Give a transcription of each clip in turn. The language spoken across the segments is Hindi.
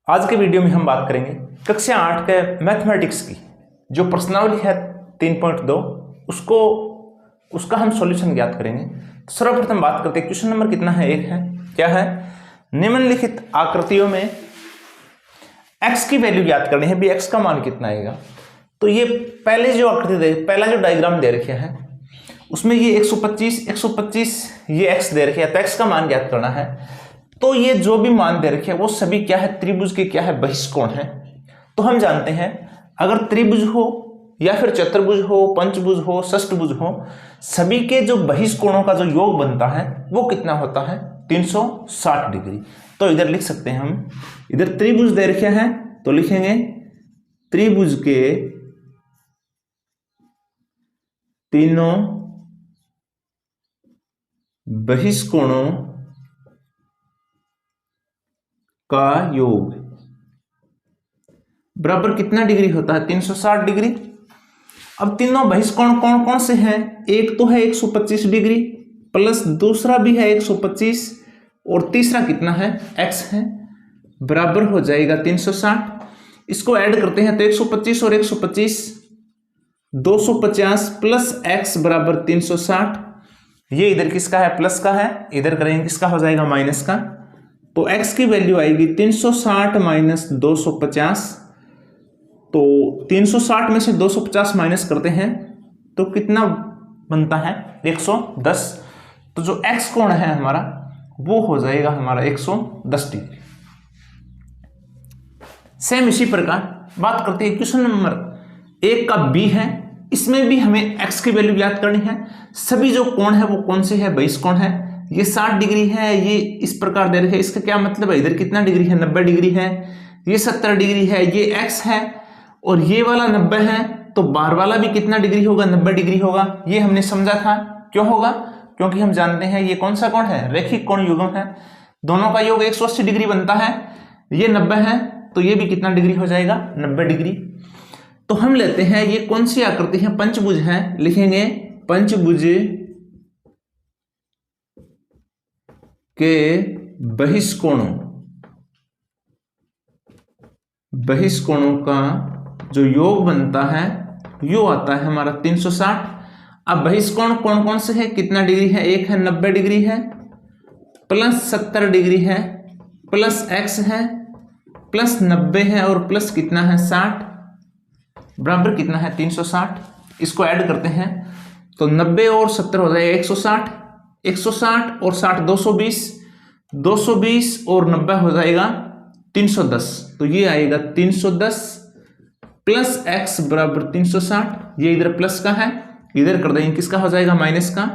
आज के वीडियो में हम बात करेंगे कक्षा 8 के मैथमेटिक्स की जो प्रश्नावली है 3.2 उसका हम सॉल्यूशन ज्ञात करेंगे। तो सर्वप्रथम बात करते हैं क्वेश्चन नंबर कितना है, 1 है। क्या है? निम्नलिखित आकृतियों में x की वैल्यू ज्ञात करनी है, भी x का मान कितना आएगा। तो ये पहले जो आकृति पहला जो डायग्राम दे रखा है उसमें ये 125 ये x दे रखे है, तो x का मान ज्ञात करना है। तो ये जो भी मान दे रखे हैं वो सभी क्या है, त्रिभुज के क्या है, बहिष्कोण है। तो हम जानते हैं अगर त्रिभुज हो या फिर चतुर्भुज हो, पंचभुज हो, षष्ठभुज हो, सभी के जो बहिष्कोणों का जो योग बनता है वो कितना होता है, 360 डिग्री। तो इधर लिख सकते हैं हम, इधर त्रिभुज दे रखे हैं तो लिखेंगे त्रिभुज के तीनों बहिष्कोणों का योग बराबर कितना डिग्री होता है, 360 डिग्री। अब तीनों बहिष्कोण कौन कौन से हैं? एक तो है 125 डिग्री प्लस दूसरा भी है 125 और तीसरा कितना है, x है, बराबर हो जाएगा 360। इसको ऐड करते हैं तो 125 और 125 250 प्लस x बराबर 360। ये इधर किसका है, प्लस का है, इधर करेंगे किसका हो जाएगा, माइनस का। तो x की वैल्यू आएगी 360 माइनस 250। तो 360 में से 250 माइनस करते हैं तो कितना बनता है, 110। तो जो x कोण है हमारा वो हो जाएगा हमारा 110 डिग्री। सेम इसी प्रकार बात करते हैं क्वेश्चन नंबर 1 का b है। इसमें भी हमें x की वैल्यू ज्ञात करनी है। सभी जो कोण है वो कौन से है, बहिष्कोण है। ये 60 डिग्री है, ये इस प्रकार दे रहे हैं। इसका क्या मतलब है, इधर कितना डिग्री है, 90 डिग्री है। ये 70 डिग्री है, ये x है और ये वाला 90 है। तो बाहर वाला भी कितना डिग्री होगा, 90 डिग्री होगा। ये हमने समझा था। क्यों होगा? क्योंकि हम जानते हैं ये कौन सा कोण है, रैखिक कोण युग्म है। दोनों का योग 180 डिग्री बनता है। ये 90 है तो ये भी कितना डिग्री हो जाएगा, 90 डिग्री। तो हम लेते हैं ये कौन सी आकृति है, पंचभुज है। लिखेंगे पंचभुज के बहिष्कोणों का जो योग बनता है यो आता है हमारा 360। अब बहिष्कोण कौन कौन से है, कितना डिग्री है, एक है 90 डिग्री है प्लस 70 डिग्री है प्लस x है प्लस 90 है और प्लस कितना है, 60 बराबर कितना है, 360। इसको ऐड करते हैं तो 90 और 70 हो जाएगा 160, 160 और 60 220, 220 और 90 हो जाएगा 310। तो ये आएगा 310 प्लस x बराबर 360। ये इधर प्लस का है, इधर कर देंगे किसका हो जाएगा, माइनस का।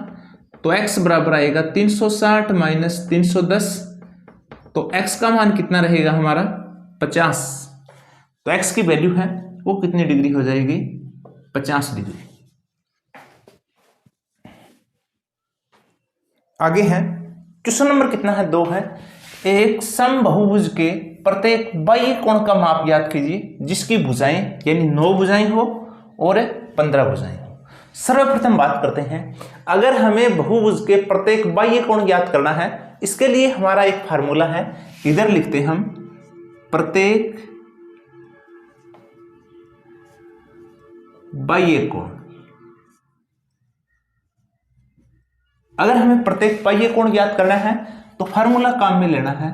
तो x बराबर आएगा 360 माइनस 310। तो x का मान कितना रहेगा हमारा, 50। तो x की वैल्यू है वो कितनी डिग्री हो जाएगी, 50 डिग्री। आगे है क्वेश्चन नंबर कितना है, 2 है। एक समबाहुभुज के प्रत्येक बाह्य कोण का माप ज्ञात कीजिए जिसकी भुजाएं यानी 9 भुजाएं हो और 15 भुजाएं हो। सर्वप्रथम बात करते हैं, अगर हमें बहुभुज के प्रत्येक बाह्य कोण ज्ञात करना है, इसके लिए हमारा एक फार्मूला है। इधर लिखते हैं हम प्रत्येक बाह्य कोण। अगर हमें प्रत्येक बाह्य कोण ज्ञात करना है तो फार्मूला काम में लेना है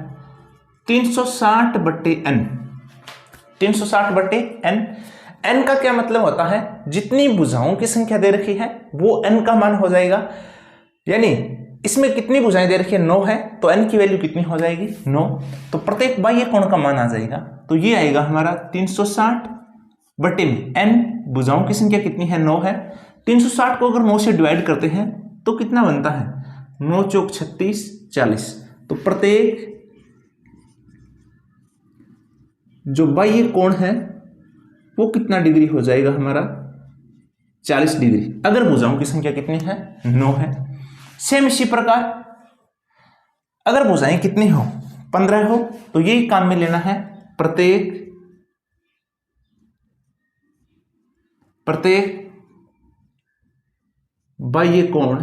360/n। 360/n। n का क्या मतलब होता है, जितनी भुजाओं की संख्या दे रखी है वो n का मान हो जाएगा। यानी इसमें कितनी भुजाएं दे रखी है, 9 है, तो n की वैल्यू कितनी हो जाएगी, 9। तो प्रत्येक बाह्य कोण का मान आ जाएगा। तो ये आएगा हमारा 360/n। भुजाओं की संख्या कितनी है, 9 है। 360 को अगर 9 से डिवाइड करते हैं तो कितना बनता है, 9 चौक 36 40। तो प्रत्येक जो बाह्य कोण है वो कितना डिग्री हो जाएगा हमारा, 40 डिग्री। अगर भुजाओं की संख्या कितनी है, 9 है। सेम इसी प्रकार अगर भुजाएं कितनी हो, 15 हो, तो यही काम में लेना है प्रत्येक बाह्य कोण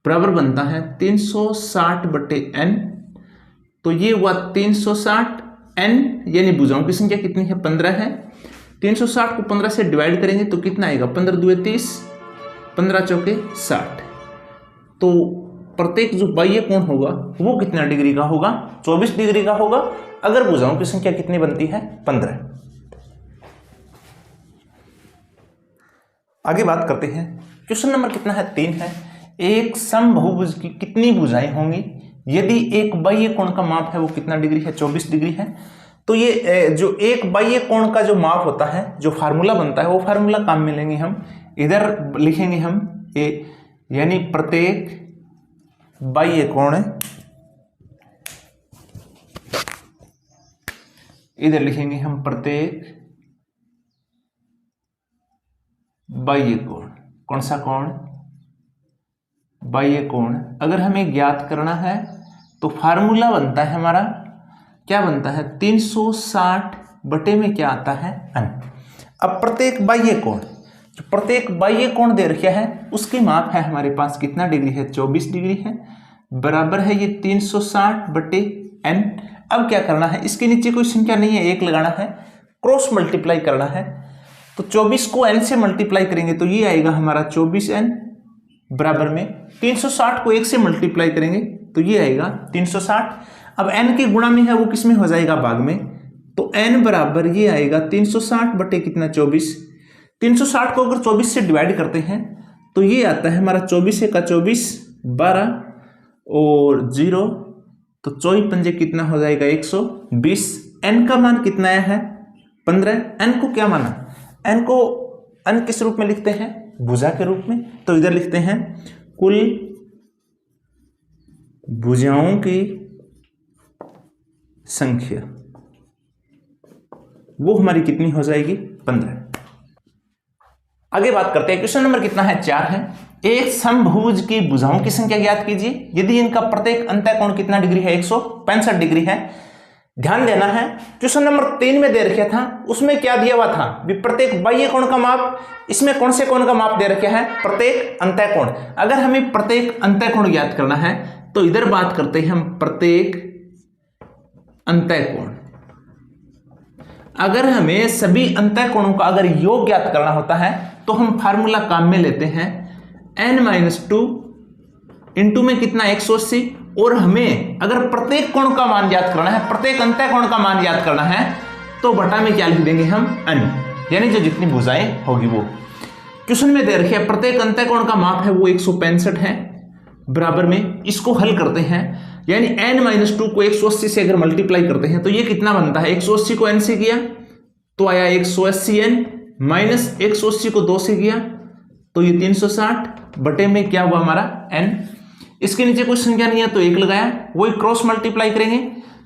बराबर बनता है 360/n। तो तो ये हुआ 360 n, यानी भुजाओं की संख्या कितनी है 15 है। 360 को 15 से डिवाइड करेंगे तो कितना आएगा 15 दूए 30, 15 चौके 60। तो प्रत्येक जो बाह्य कोण होगा वो कितना डिग्री का होगा 24 डिग्री का होगा, अगर भुजाओं की संख्या कितनी बनती है 15। आगे बात करते हैं, क्वेश्चन नंबर कितना है 3 है। एक समबाहुभुज की कितनी भुजाएं होंगी यदि एक बाह्य कोण का माप है वो कितना डिग्री है 24 डिग्री है। तो ये जो एक बाह्य कोण का जो माप होता है, जो फार्मूला बनता है, वो फार्मूला काम में लेंगे हम। इधर लिखेंगे हम ए, यानी प्रत्येक बाह्य कोण, इधर लिखेंगे हम प्रत्येक बाह्य कोण। कौन सा कोण? बाह्य कोण। अगर हमें ज्ञात करना है तो फार्मूला बनता है हमारा, क्या बनता है 360 बटे में क्या आता है n। अब प्रत्येक बाह्य कोण, जो प्रत्येक बाह्य कोण दे रखा है उसकी माप है हमारे पास कितना डिग्री है 24 डिग्री है, बराबर है ये 360 बटे n। अब क्या करना है, इसके नीचे कोई संख्या नहीं है, एक लगाना है, क्रॉस मल्टीप्लाई करना है। तो 24 को n से मल्टीप्लाई करेंगे तो ये आएगा हमारा 24n, बराबर में 360 को 1 से मल्टीप्लाई करेंगे तो ये आएगा 360। अब n की गुणा में है वो किस में हो जाएगा भाग में, तो n बराबर ये आएगा 360 बटे कितना 24। 360 को अगर 24 से डिवाइड करते हैं तो ये आता है हमारा 24 का 24, 12 और 0, तो 24 पंजे कितना हो जाएगा 120। n का मान कितना आया है 15। n को क्या माना, n को n किस रूप में लिखते हैं भुजा के रूप में, तो इधर लिखते हैं कुल भुजाओं की संख्या, वो हमारी कितनी हो जाएगी 15। आगे बात करते हैं, क्वेश्चन नंबर कितना है 4 है। एक समभुज की भुजाओं की संख्या ज्ञात कीजिए यदि इनका प्रत्येक अंतः कोण कितना डिग्री है 165 डिग्री है। ध्यान देना है, क्वेश्चन नंबर 3 में दे रखा था, उसमें क्या दिया हुआ था भी प्रत्येक बाह्य कोण का माप, इसमें कौन से कोण का माप दे रखा है प्रत्येक अंतः कोण। अगर हमें प्रत्येक अंतः कोण ज्ञात करना है तो इधर बात करते हैं हम प्रत्येक अंतः कोण। अगर हमें सभी अंतः कोणों का अगर योग ज्ञात करना होता है तो हम फार्मूला काम में लेते हैं n-2 इंटू में कितना 180, और हमें अगर प्रत्येक कोण का मान ज्ञात करना है, प्रत्येक अंतः कोण का मान ज्ञात करना है तो बटा में क्या लिख देंगे हम n, यानी जो जितनी भुजाएं होगी वो। क्वेश्चन में दे रखे है प्रत्येक अंतः कोण का माप है वो 165 है, बराबर में इसको हल करते हैं, यानी n-2 को 180 से अगर मल्टीप्लाई करते हैं तो ये कितना बनता है, 180 को n से किया तो आया 180n, माइनस 180 को 2 से किया तो ये 360 बटे में क्या हुआ हमारा n। इसके नीचे कोई संख्या नहीं है तो 1 लगाया, वही क्रॉस मल्टीप्लाई करेंगे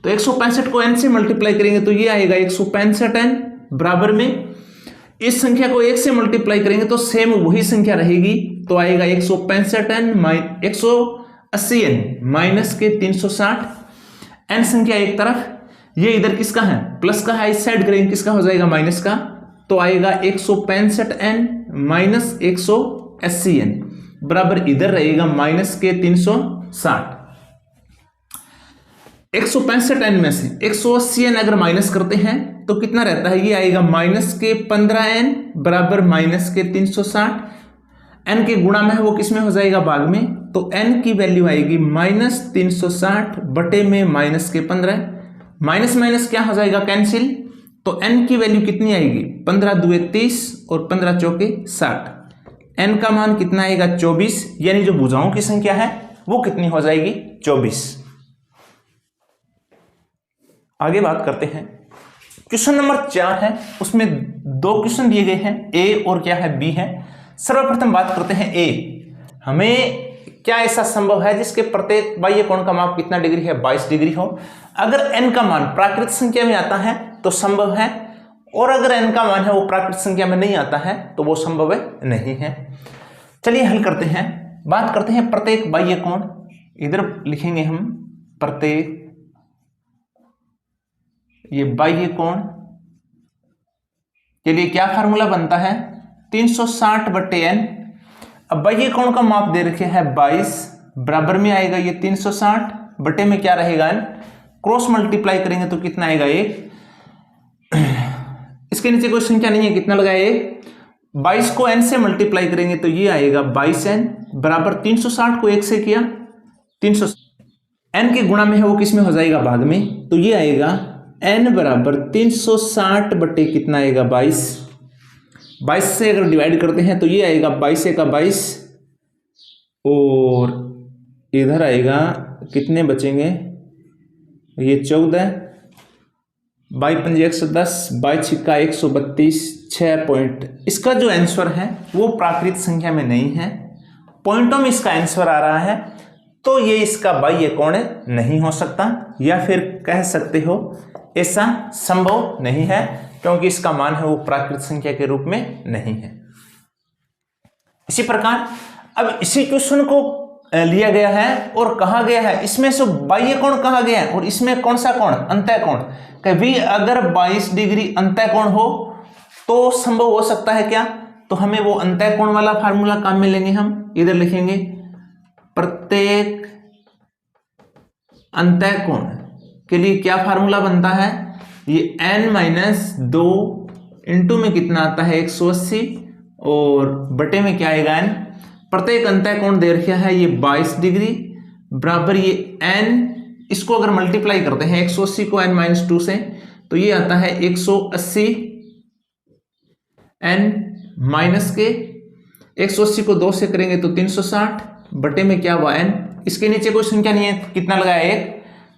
तो 165 को n से मल्टीप्लाई करेंगे तो ये आएगा 165n, बराबर में इस संख्या को 1 से मल्टीप्लाई करेंगे तो सेम वही संख्या रहेगी तो आएगा 165n 180n माइनस के 360। n संख्या एक तरफ, ये इधर किसका है प्लस का है, इस साइड करेंगे किसका हो जाएगा माइनस का, तो आएगा 165n माइनस 180n, बराबर इधर रहेगा माइनस के 360। 165n में से 180n अगर माइनस करते हैं तो कितना रहता है, ये आएगा माइनस के 15n, बराबर माइनस के 360। n के गुणा में है वो किस में हो जाएगा भाग में, तो n की वैल्यू आएगी माइनस 360 बटे में माइनस के 15, माइनस माइनस क्या हो जाएगा कैंसिल, तो n की वैल्यू कितनी आएगी 15 दुए 30 और 15 चौके 60। n का मान कितना आएगा 24, यानी जो भुजाओं की संख्या है वो कितनी हो जाएगी 24। आगे बात करते हैं, क्वेश्चन नंबर 4 है, उसमें 2 क्वेश्चन दिए गए हैं, a और क्या है b है। सर्वप्रथम बात करते हैं a, हमें क्या ऐसा संभव है जिसके प्रत्येक बाह्य कोण का माप कितना डिग्री है 22 डिग्री हो। अगर n का मान प्राकृत संख्या में आता है तो संभव है, और अगर n का मान है वो प्राकृत संख्या में नहीं आता है तो वो संभव नहीं है। चलिए हल करते हैं, बात करते हैं प्रत्येक बाह्य कोण। इधर लिखेंगे हम प्रत्येक ये बाह्य कोण के लिए क्या फार्मूला बनता है 360 बटे n। अब बाह्य कोण का माप दे रखे है 22, बराबर में आएगा ये 360 बटे में क्या रहेगा n, क्रॉस मल्टीप्लाई करेंगे तो कितना आएगा 1। इसके नीचे कोई संख्या नहीं है, कितना लगाए 1। 22 को n से मल्टीप्लाई करेंगे तो ये आएगा 22n बराबर 360 को 1 से किया 300 n के गुणा में है वो किस में हो जाएगा भाग में, तो ये आएगा n बराबर 360 बटे कितना आएगा 22 से अगर डिवाइड करते हैं तो ये आएगा 22 का 22 और इधर आएगा कितने बचेंगे, ये 14, 22 110, 22 छिक्का 132, 6 पॉइंट। इसका जो आंसर है वो प्राकृत संख्या में नहीं है, पॉइंटों में इसका आंसर आ रहा है, तो ये इसका बाह्य कोण नहीं हो सकता, या फिर कह सकते हो ऐसा संभव नहीं है क्योंकि इसका मान है वो प्राकृत संख्या के रूप में नहीं है। इसी प्रकार अब इसी क्वेश्चन को लिया गया है और कहा गया है इसमें से बाह्य कोण कहा गया है और इसमें कौन सा कोण, अंतः कोण। कभी अगर 22 डिग्री अंतः कोण हो तो संभव हो सकता है क्या, तो हमें वो अंतः कोण वाला फार्मूला काम में लेंगे, हम इधर लिखेंगे प्रत्येक अंतः कोण के लिए क्या फार्मूला बनता है, ये n-2 इंटू में कितना आता है 180 और बटे में क्या आएगा n। प्रत्येक अंतः कोण दे रखा है ये 22 डिग्री बराबर ये n, इसको अगर मल्टीप्लाई करते हैं 180 को n-2 से तो ये आता है 180 n माइनस के 180 को 2 से करेंगे तो 360 बटे में क्या हुआ n। इसके नीचे कोई संख्या नहीं है, कितना लगाया 1,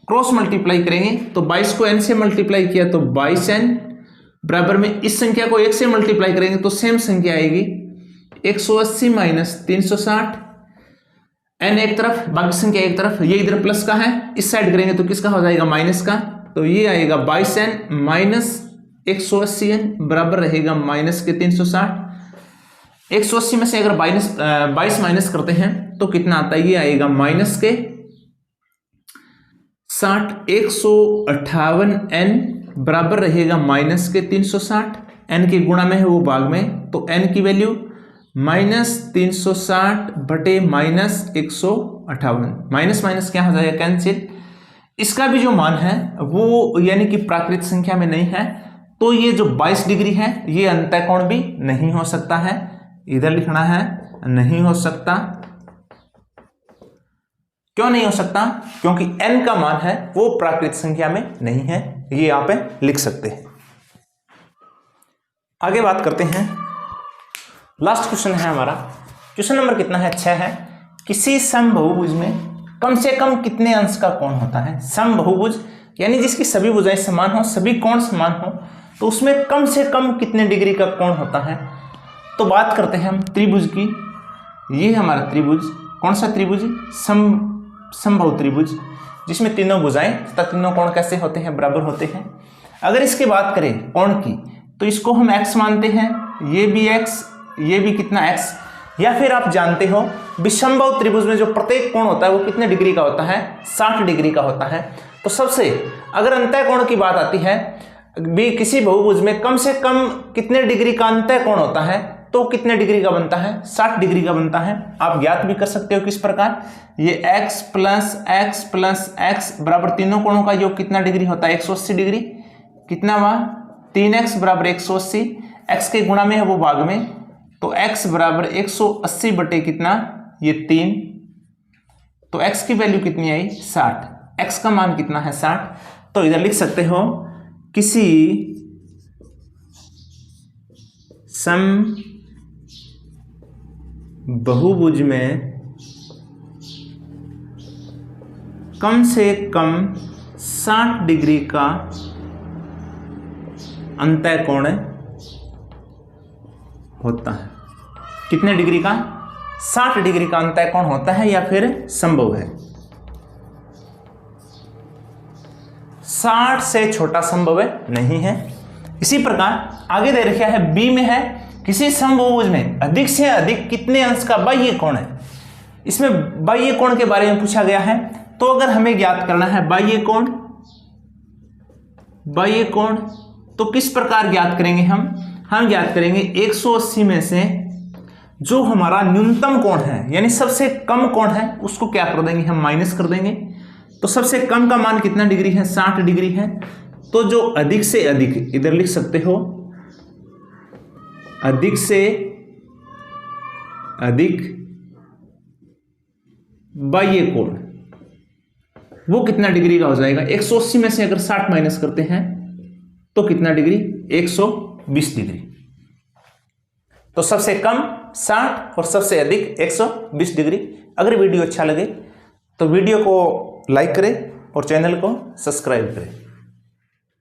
क्रॉस मल्टीप्लाई करेंगे तो 22 को n से मल्टीप्लाई किया तो 22n बराबर में इस संख्या को 1 से मल्टीप्लाई करेंगे तो सेम संख्या आएगी 180 माइनस 360, n एक तरफ बाकी संख्या एक तरफ, ये इधर प्लस का है, इस साइड करेंगे तो किसका हो जाएगा माइनस का, तो ये आएगा 22n माइनस 180n बराबर रहेगा माइनस के 360। 180 में से अगर 22 माइनस करते हैं तो कितना आता है, ये आएगा माइनस के 60, 158n बराबर रहेगा माइनस के 360, n के गुणा में है वो भाग में, तो n की वैल्यू माइनस 360 बटे माइनस 158, माइनस माइनस क्या हो जाएगा कैंसिल। इसका भी जो मान है वो यानी कि प्राकृत संख्या में नहीं है, तो ये जो 22 डिग्री है ये अंतः कोण भी नहीं हो सकता है, इधर लिखना है नहीं हो सकता। क्यों नहीं हो सकता, क्योंकि n का मान है वो प्राकृत संख्या में नहीं है, ये आप लिख सकते हैं। आगे बात करते हैं, लास्ट क्वेश्चन है हमारा, क्वेश्चन नंबर कितना है 6 है। किसी समबहुभुज में कम से कम कितने अंश का कोण होता है। समबहुभुज यानी जिसकी सभी भुजाएं समान हो, सभी कोण समान हो, तो उसमें कम से कम कितने डिग्री का कोण होता है। तो बात करते हैं हम त्रिभुज की, ये हमारा त्रिभुज, कौन सा त्रिभुज, समबाहु त्रिभुज, जिसमें तीनों भुजाएं तथा तीनों कोण कैसे होते हैं, बराबर होते हैं। अगर इसकी बात करें कोण की तो इसको हम x मानते हैं, ये भी x, ये भी कितना x, या फिर आप जानते हो विषमबाहु त्रिभुज में जो प्रत्येक कोण होता है वो कितने डिग्री का होता है, 60 डिग्री का होता है। तो सबसे अगर अंतः कोण की बात आती है, भी किसी बहुभुज में कम से कम कितने डिग्री का अंतः कोण होता है, तो कितने डिग्री का बनता है, 60 डिग्री का बनता है। आप ज्ञात भी कर सकते हो किस प्रकार, ये x plus x plus x बराबर तीनों कोणों का योग कितना डिग्री होता है, 180 डिग्री। कितना हुआ, 3x बराबर 180, x के गुणा में है वो भाग में, तो x बराबर 180 बटे कितना, ये 3, तो x की वैल्यू कितनी आई 60, x का मान कितना है 60। तो इधर लिख सकते हो किसी समबहुभुज में कम से कम 60 डिग्री का अंतः कोण होता है। कितने डिग्री का, 60 डिग्री का अंतः कोण होता है या फिर संभव है। 60 से छोटा संभव नहीं है। इसी प्रकार आगे दे रखा है बी में है, किसी समबहुभुज में अधिक से अधिक कितने अंश का बाह्य कोण है। इसमें बाह्य कोण के बारे में पूछा गया है, तो अगर हमें ज्ञात करना है बाह्य कोण, तो किस प्रकार ज्ञात करेंगे हम ज्ञात करेंगे 180 में से जो हमारा न्यूनतम कोण है यानी सबसे कम कोण है उसको क्या कर देंगे हम, माइनस कर देंगे। तो सबसे कम का मान कितना डिग्री है, 60 डिग्री है। तो जो अधिक से अधिक, इधर लिख सकते हो अधिक से अधिक बाह्य कोण, वो कितना डिग्री का हो जाएगा। 180 में से अगर 60 माइनस करते हैं तो कितना डिग्री, 120 डिग्री। तो सबसे कम 60 और सबसे अधिक 120 डिग्री। अगर वीडियो अच्छा लगे तो वीडियो को लाइक करें और चैनल को सब्सक्राइब करें।